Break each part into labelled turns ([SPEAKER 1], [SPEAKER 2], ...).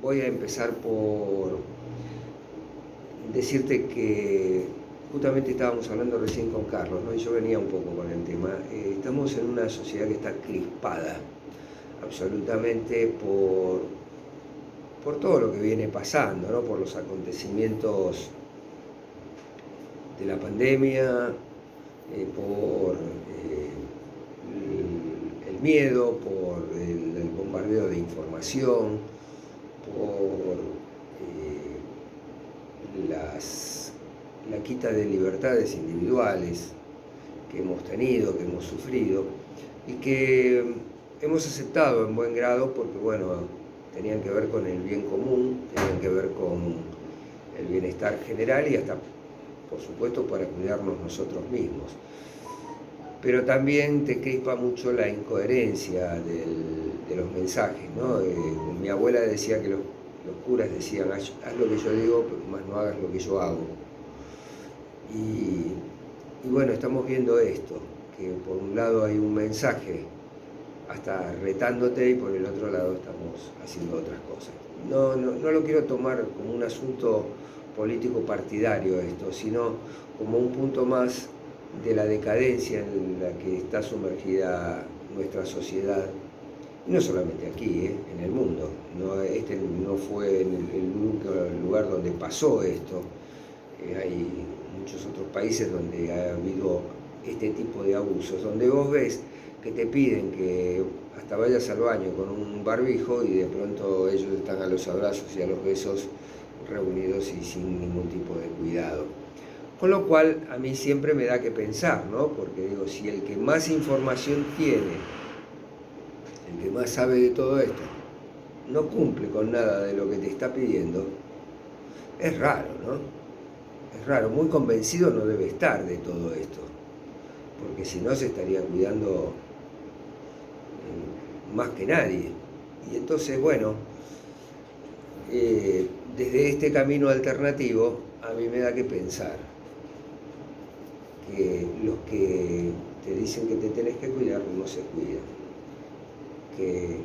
[SPEAKER 1] voy a empezar por decirte que justamente estábamos hablando recién con Carlos, ¿no? Y yo venía un poco con el tema. Estamos en una sociedad que está crispada absolutamente por todo lo que viene pasando, ¿no? Por los acontecimientos de la pandemia, por el miedo, por el bombardeo de información, por la quita de libertades individuales que hemos tenido, que hemos sufrido y que hemos aceptado en buen grado porque, bueno, tenían que ver con el bien común, tenían que ver con el bienestar general y hasta, por supuesto, para cuidarnos nosotros mismos. Pero también te crispa mucho la incoherencia de los mensajes, ¿no? Mi abuela decía que los curas decían, haz lo que yo digo, pero más no hagas lo que yo hago. Y bueno, estamos viendo esto, que por un lado hay un mensaje hasta retándote y por el otro lado estamos haciendo otras cosas. No lo quiero tomar como un asunto político partidario esto, sino como un punto más de la decadencia en la que está sumergida nuestra sociedad, y no solamente aquí, en el mundo. Este no fue el único lugar donde pasó esto. Hay muchos otros países donde ha habido este tipo de abusos, donde vos ves que te piden que hasta vayas al baño con un barbijo y de pronto ellos están a los abrazos y a los besos reunidos y sin ningún tipo de cuidado. Con lo cual a mí siempre me da que pensar, ¿no? Porque digo, si el que más información tiene, el que más sabe de todo esto, no cumple con nada de lo que te está pidiendo, es raro, ¿no? Es raro, muy convencido no debe estar de todo esto, porque si no se estaría cuidando más que nadie. Y entonces, bueno, desde este camino alternativo a mí me da que pensar que los que te dicen que te tenés que cuidar no se cuidan, que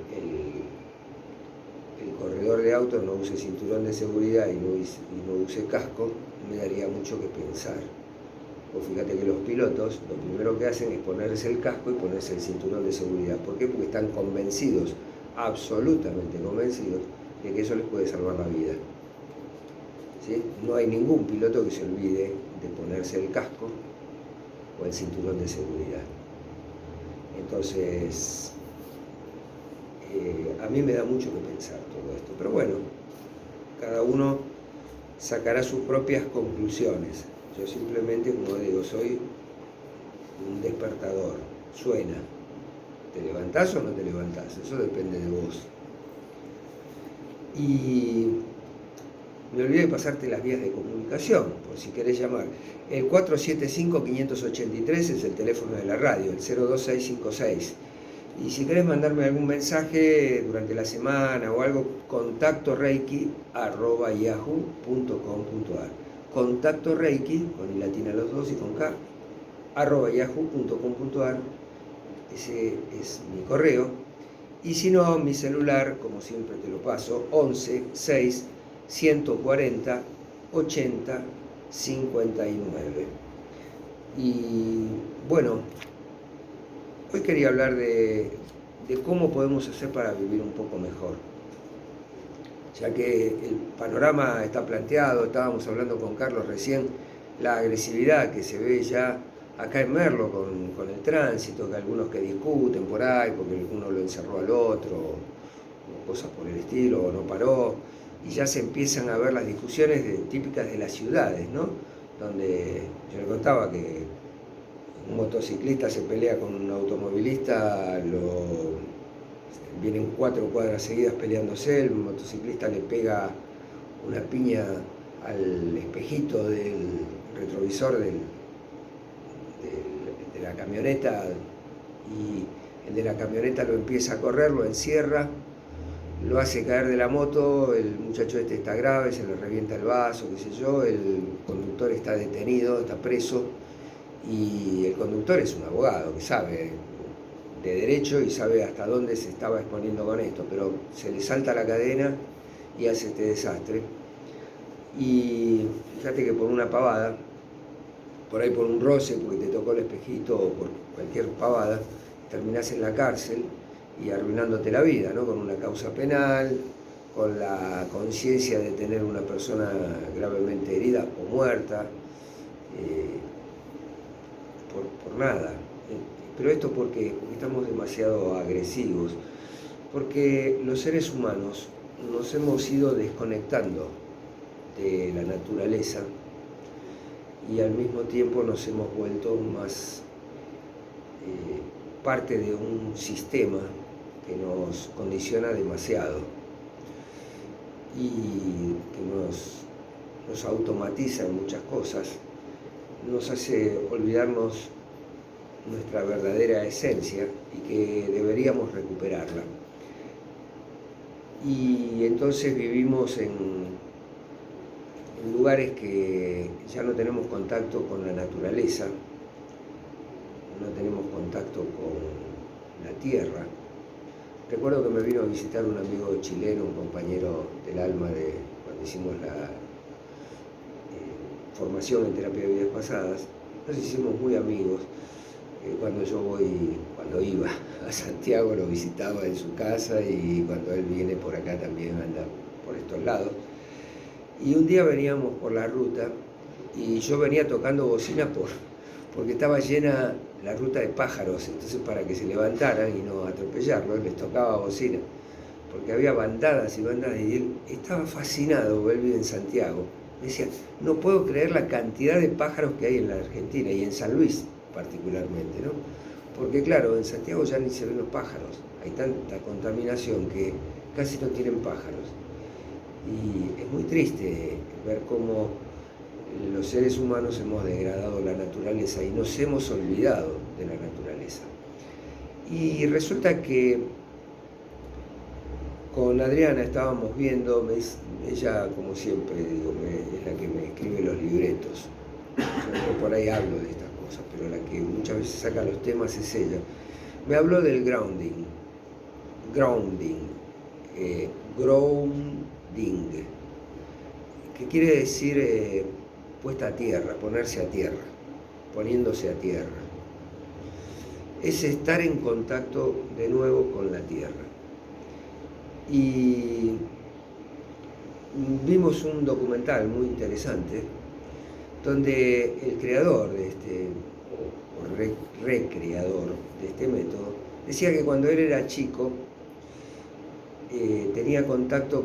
[SPEAKER 1] el corredor de autos no use cinturón de seguridad y no use casco, me daría mucho que pensar. Vos fíjate que los pilotos lo primero que hacen es ponerse el casco y ponerse el cinturón de seguridad. ¿Por qué? Porque están convencidos, absolutamente convencidos, de que eso les puede salvar la vida. ¿Sí? No hay ningún piloto que se olvide de ponerse el casco o el cinturón de seguridad. Entonces, a mí me da mucho que pensar todo esto. Pero bueno, cada uno sacará sus propias conclusiones. Yo simplemente, como digo, soy un despertador. Suena. ¿Te levantás o no te levantás? Eso depende de vos. Y me olvidé de pasarte las vías de comunicación, por si querés llamar. El 475-583 es el teléfono de la radio, el 02656. Y si querés mandarme algún mensaje durante la semana o algo, contactoreiki@yahoo.com.ar. Contacto Reiki, con i latina los dos y con K, @yahoo.com.ar. Ese es mi correo. Y si no, mi celular, como siempre te lo paso, 11 6 140 80 59. Y bueno, hoy quería hablar de cómo podemos hacer para vivir un poco mejor. Ya que el panorama está planteado, estábamos hablando con Carlos recién, la agresividad que se ve ya acá en Merlo con el tránsito, que algunos que discuten por ahí porque uno lo encerró al otro, o cosas por el estilo, o no paró, y ya se empiezan a ver las discusiones típicas de las ciudades, ¿no? Donde yo le contaba que un motociclista se pelea con un automovilista, vienen 4 cuadras seguidas peleándose, el motociclista le pega una piña al espejito del retrovisor de la camioneta y el de la camioneta lo empieza a correr, lo encierra, lo hace caer de la moto, el muchacho este está grave, se le revienta el vaso, qué sé yo, el conductor está detenido, está preso, y el conductor es un abogado que sabe de derecho y sabe hasta dónde se estaba exponiendo con esto, pero se le salta la cadena y hace este desastre. Y fíjate que por una pavada, por ahí por un roce, porque te tocó el espejito o por cualquier pavada, terminás en la cárcel y arruinándote la vida, ¿no? Con una causa penal, con la conciencia de tener una persona gravemente herida o muerta, por nada. Pero esto porque estamos demasiado agresivos, porque los seres humanos nos hemos ido desconectando de la naturaleza y al mismo tiempo nos hemos vuelto más parte de un sistema que nos condiciona demasiado y que nos automatiza en muchas cosas, nos hace olvidarnos nuestra verdadera esencia y que deberíamos recuperarla. Y entonces vivimos en lugares que ya no tenemos contacto con la naturaleza, no tenemos contacto con la tierra. Recuerdo que me vino a visitar un amigo chileno, un compañero del alma de cuando hicimos la formación en terapia de vidas pasadas. Nos hicimos muy amigos. Cuando iba a Santiago lo visitaba en su casa y cuando él viene por acá también anda por estos lados. Y un día veníamos por la ruta y yo venía tocando bocina porque estaba llena la ruta de pájaros, entonces para que se levantaran y no atropellarlos les tocaba bocina, porque había bandadas y bandadas y él estaba fascinado, él vive en Santiago. Me decía, no puedo creer la cantidad de pájaros que hay en la Argentina y en San Luis particularmente, ¿no? Porque claro, en Santiago ya ni se ven los pájaros, hay tanta contaminación que casi no tienen pájaros. Y es muy triste ver cómo los seres humanos hemos degradado la naturaleza y nos hemos olvidado de la naturaleza. Y resulta que con Adriana estábamos viendo, ella como siempre digo, es la que me escribe los libretos. Yo por ahí hablo de estas cosas, pero la que muchas veces saca los temas es ella. Me habló del grounding, que quiere decir puesta a tierra, ponerse a tierra, poniéndose a tierra. Es estar en contacto de nuevo con la tierra. Y vimos un documental muy interesante donde el creador de recreador de este método decía que cuando él era chico tenía contacto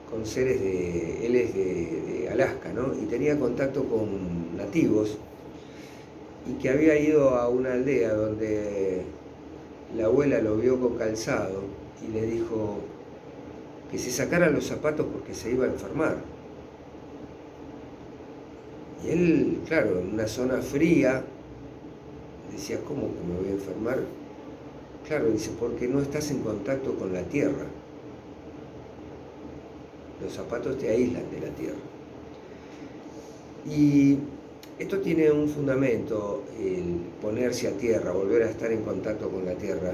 [SPEAKER 1] con seres él es de Alaska, ¿no? Y tenía contacto con nativos y que había ido a una aldea donde la abuela lo vio con calzado y le dijo que se sacara los zapatos porque se iba a enfermar. Y él, claro, en una zona fría, decía, ¿cómo que me voy a enfermar? Claro, dice, porque no estás en contacto con la tierra. Los zapatos te aíslan de la tierra. Y esto tiene un fundamento, el ponerse a tierra, volver a estar en contacto con la tierra.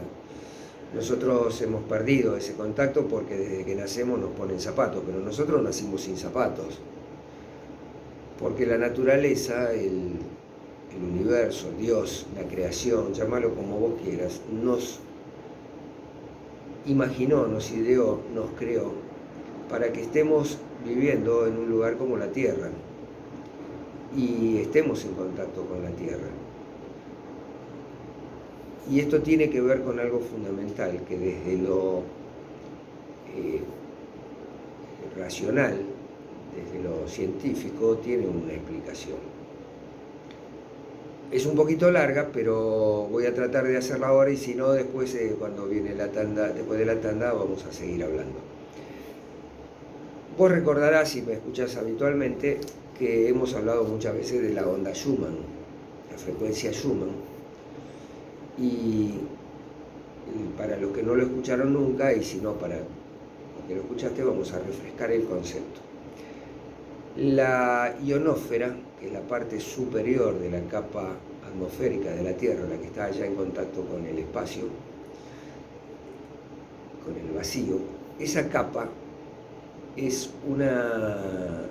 [SPEAKER 1] Nosotros hemos perdido ese contacto porque desde que nacemos nos ponen zapatos, pero nosotros nacimos sin zapatos. Porque la naturaleza, el universo, Dios, la creación, llámalo como vos quieras, nos imaginó, nos ideó, nos creó para que estemos viviendo en un lugar como la Tierra y estemos en contacto con la Tierra. Y esto tiene que ver con algo fundamental que desde lo racional, desde lo científico, tiene una explicación. Es un poquito larga, pero voy a tratar de hacerla ahora y si no, después cuando viene la tanda, después de la tanda vamos a seguir hablando. Vos recordarás, si me escuchás habitualmente, que hemos hablado muchas veces de la onda Schumann, la frecuencia Schumann. Y para los que no lo escucharon nunca, y si no para los que lo escuchaste, vamos a refrescar el concepto. La ionosfera, que es la parte superior de la capa atmosférica de la Tierra, la que está allá en contacto con el espacio, con el vacío, esa capa es una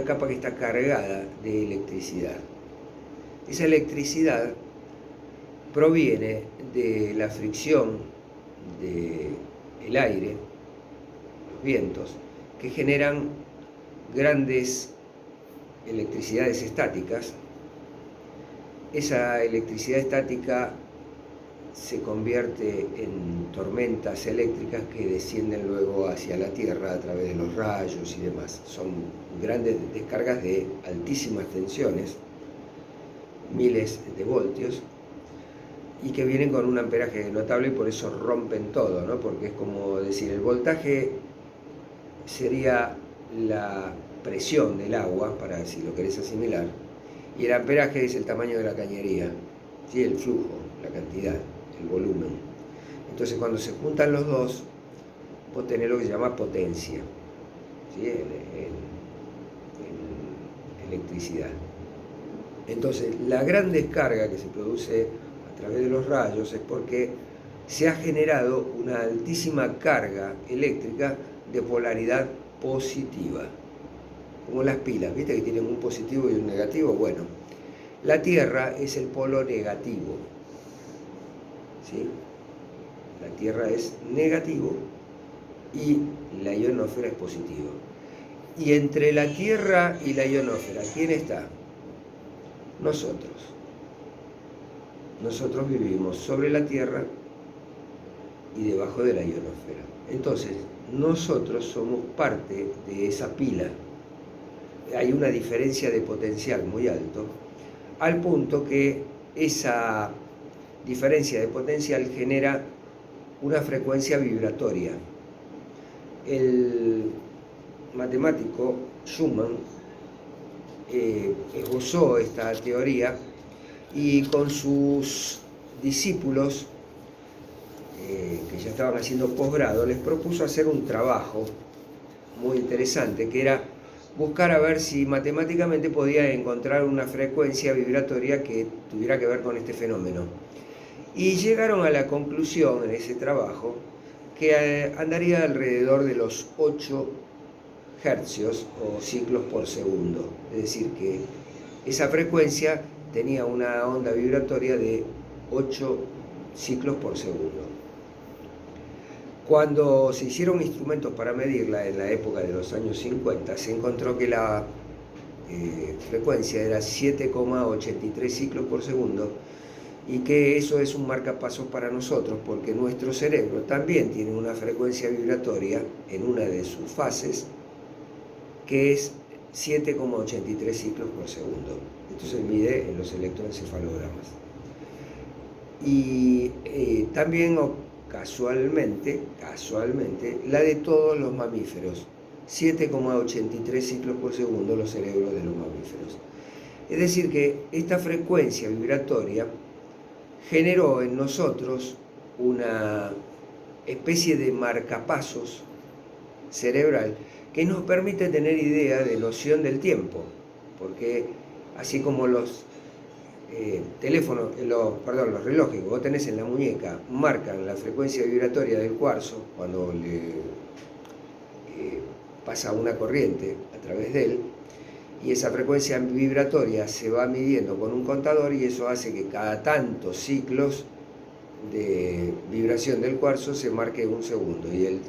[SPEAKER 1] capa que está cargada de electricidad. Esa electricidad proviene de la fricción del aire, los vientos, que generan grandes electricidades estáticas. Esa electricidad estática se convierte en tormentas eléctricas que descienden luego hacia la Tierra a través de los rayos y demás. Son grandes descargas de altísimas tensiones, miles de voltios, y que vienen con un amperaje notable y por eso rompen todo, ¿no? Porque es como decir, el voltaje sería la presión del agua, para si lo querés asimilar, y el amperaje es el tamaño de la cañería, ¿sí? El flujo, la cantidad, el volumen. Entonces cuando se juntan los dos, vos tenés lo que se llama potencia, ¿sí? en electricidad. Entonces la gran descarga que se produce a través de los rayos es porque se ha generado una altísima carga eléctrica de polaridad positiva, como las pilas, ¿viste? Que tienen un positivo y un negativo. Bueno, la Tierra es el polo negativo, ¿sí? La Tierra es negativo y la ionosfera es positivo. Y entre la Tierra y la ionosfera, ¿quién está? Nosotros. Nosotros vivimos sobre la Tierra y debajo de la ionosfera. Entonces, nosotros somos parte de esa pila. Hay una diferencia de potencial muy alto, al punto que esa diferencia de potencial genera una frecuencia vibratoria. El matemático Schumann esbozó esta teoría y con sus discípulos que ya estaban haciendo posgrado, les propuso hacer un trabajo muy interesante, que era buscar a ver si matemáticamente podía encontrar una frecuencia vibratoria que tuviera que ver con este fenómeno. Y llegaron a la conclusión en ese trabajo que andaría alrededor de los 8 hercios o ciclos por segundo. Es decir, que esa frecuencia tenía una onda vibratoria de 8 ciclos por segundo. Cuando se hicieron instrumentos para medirla en la época de los años 50, se encontró que la frecuencia era 7,83 ciclos por segundo y que eso es un marcapasos para nosotros porque nuestro cerebro también tiene una frecuencia vibratoria en una de sus fases que es 7,83 ciclos por segundo. Esto se mide en los electroencefalogramas. Y también casualmente, la de todos los mamíferos, 7,83 ciclos por segundo los cerebros de los mamíferos. Es decir que esta frecuencia vibratoria generó en nosotros una especie de marcapasos cerebral que nos permite tener idea de noción del tiempo, porque así como los los relojes que vos tenés en la muñeca marcan la frecuencia vibratoria del cuarzo cuando le pasa una corriente a través de él, y esa frecuencia vibratoria se va midiendo con un contador y eso hace que cada tantos ciclos de vibración del cuarzo se marque un segundo y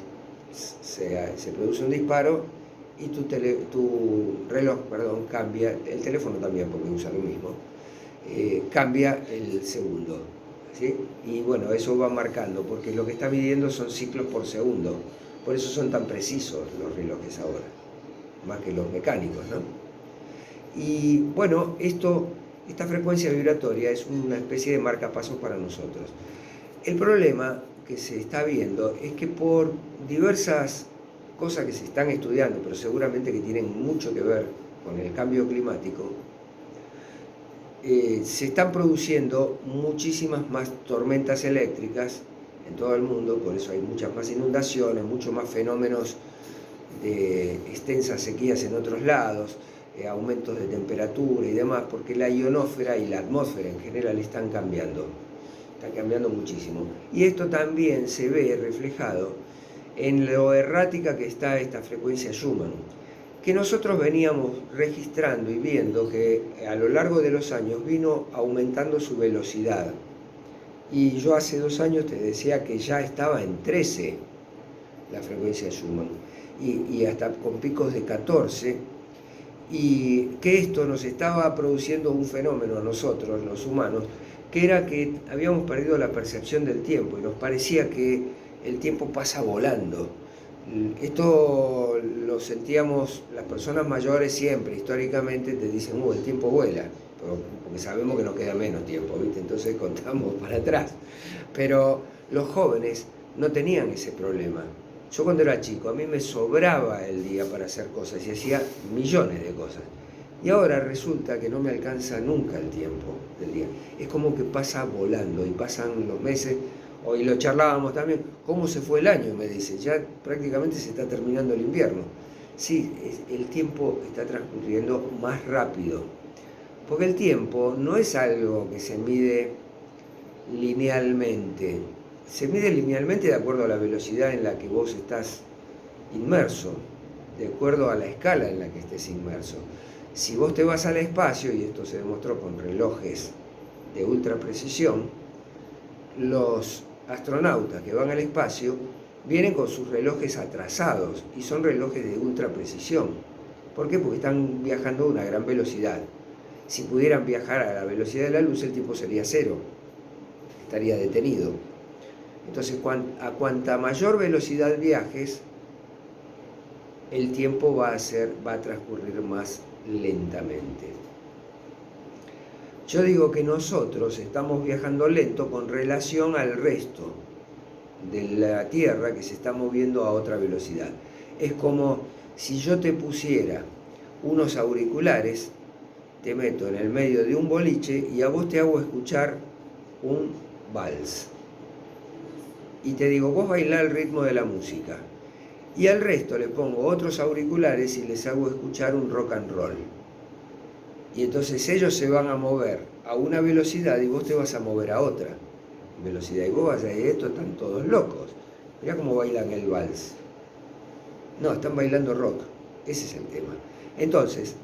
[SPEAKER 1] se produce un disparo y tu reloj cambia, el teléfono también porque usa lo mismo, cambia el segundo, ¿sí? Y bueno, eso va marcando porque lo que está midiendo son ciclos por segundo, por eso son tan precisos los relojes ahora, más que los mecánicos, ¿no? Y bueno, esta frecuencia vibratoria es una especie de marcapasos para nosotros. El problema que se está viendo es que por diversas cosas que se están estudiando, pero seguramente que tienen mucho que ver con el cambio climático, se están produciendo muchísimas más tormentas eléctricas en todo el mundo, por eso hay muchas más inundaciones, muchos más fenómenos de extensas sequías en otros lados, aumentos de temperatura y demás, porque la ionosfera y la atmósfera en general están cambiando muchísimo. Y esto también se ve reflejado en lo errática que está esta frecuencia Schumann, que nosotros veníamos registrando y viendo que a lo largo de los años vino aumentando su velocidad. Y yo hace 2 años te decía que ya estaba en 13 la frecuencia Schumann, y hasta con picos de 14, y que esto nos estaba produciendo un fenómeno a nosotros, los humanos, que era que habíamos perdido la percepción del tiempo y nos parecía que el tiempo pasa volando. Esto lo sentíamos las personas mayores siempre, históricamente te dicen, el tiempo vuela, porque sabemos que nos queda menos tiempo, ¿viste? Entonces contamos para atrás. Pero los jóvenes no tenían ese problema. Yo cuando era chico, a mí me sobraba el día para hacer cosas y hacía millones de cosas. Y ahora resulta que no me alcanza nunca el tiempo del día. Es como que pasa volando y pasan los meses. Hoy lo charlábamos también, ¿cómo se fue el año? Me dice, ya prácticamente se está terminando el invierno. Sí, el tiempo está transcurriendo más rápido. Porque el tiempo no es algo que se mide linealmente. Se mide linealmente de acuerdo a la velocidad en la que vos estás inmerso, de acuerdo a la escala en la que estés inmerso. Si vos te vas al espacio, y esto se demostró con relojes de ultra precisión, los astronautas que van al espacio vienen con sus relojes atrasados y son relojes de ultra precisión. ¿Por qué? Porque están viajando a una gran velocidad. Si pudieran viajar a la velocidad de la luz, el tiempo sería cero, estaría detenido. Entonces, a cuanta mayor velocidad viajes, el tiempo va a transcurrir más lentamente. Yo digo que nosotros estamos viajando lento con relación al resto de la Tierra que se está moviendo a otra velocidad. Es como si yo te pusiera unos auriculares, te meto en el medio de un boliche y a vos te hago escuchar un vals. Y te digo, vos bailá al ritmo de la música. Y al resto le pongo otros auriculares y les hago escuchar un rock and roll. Y entonces ellos se van a mover a una velocidad y vos te vas a mover a otra velocidad. Y vos vas a decir, estos están todos locos. Mirá cómo bailan el vals. No, están bailando rock. Ese es el tema. Entonces,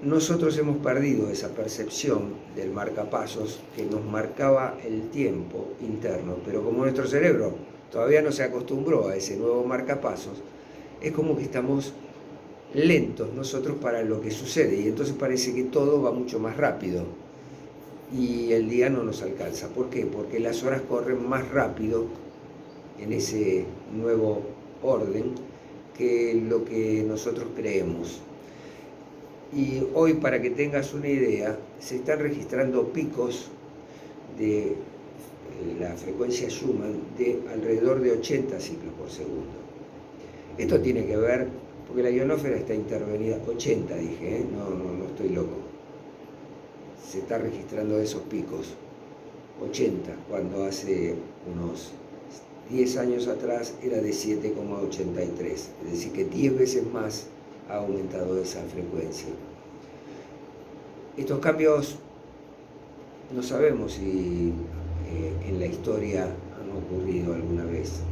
[SPEAKER 1] nosotros hemos perdido esa percepción del marcapasos que nos marcaba el tiempo interno, pero como nuestro cerebro todavía no se acostumbró a ese nuevo marcapasos, es como que estamos lentos nosotros para lo que sucede y entonces parece que todo va mucho más rápido y el día no nos alcanza. ¿Por qué? Porque las horas corren más rápido en ese nuevo orden que lo que nosotros creemos. Y hoy, para que tengas una idea, se están registrando picos de la frecuencia Schumann de alrededor de 80 ciclos por segundo. Esto tiene que ver, porque la ionosfera está intervenida, 80 dije, no estoy loco. Se está registrando esos picos, 80, cuando hace unos 10 años atrás era de 7,83, es decir que 10 veces más ha aumentado esa frecuencia. Estos cambios no sabemos si en la historia han ocurrido alguna vez.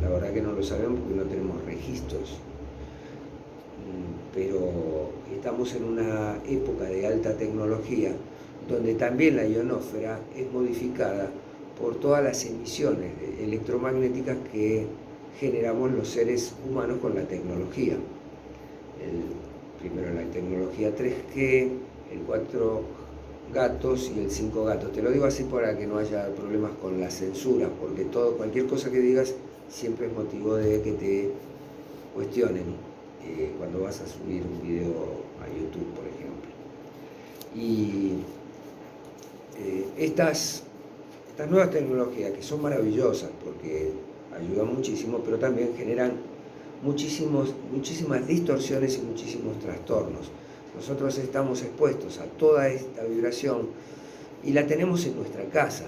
[SPEAKER 1] La verdad que no lo sabemos porque no tenemos registros. Pero estamos en una época de alta tecnología donde también la ionosfera es modificada por todas las emisiones electromagnéticas que generamos los seres humanos con la tecnología. Primero la tecnología 3G, el 4 gatos y el 5 gatos. Te lo digo así para que no haya problemas con la censura, porque cualquier cosa que digas siempre es motivo de que te cuestionen cuando vas a subir un video a YouTube, por ejemplo. Y estas nuevas tecnologías que son maravillosas porque ayudan muchísimo, pero también generan muchísimas distorsiones y muchísimos trastornos. Nosotros estamos expuestos a toda esta vibración y la tenemos en nuestra casa.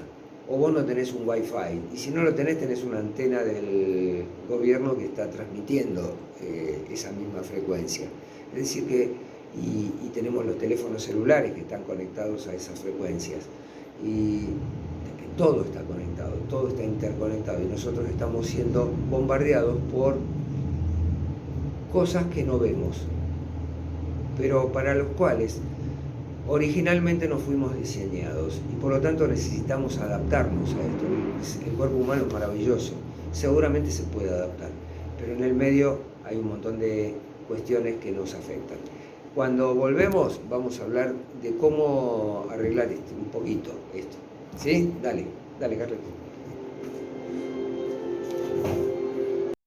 [SPEAKER 1] O vos no tenés un Wi-Fi, y si no lo tenés una antena del gobierno que está transmitiendo esa misma frecuencia. Es decir que, y tenemos los teléfonos celulares que están conectados a esas frecuencias. Y todo está conectado, todo está interconectado y nosotros estamos siendo bombardeados por cosas que no vemos, pero para los cuales originalmente no fuimos diseñados y por lo tanto necesitamos adaptarnos a esto. El cuerpo humano es maravilloso, seguramente se puede adaptar, pero en el medio hay un montón de cuestiones que nos afectan. Cuando volvemos vamos a hablar de cómo arreglar un poquito esto. ¿Sí? Dale, Carlos.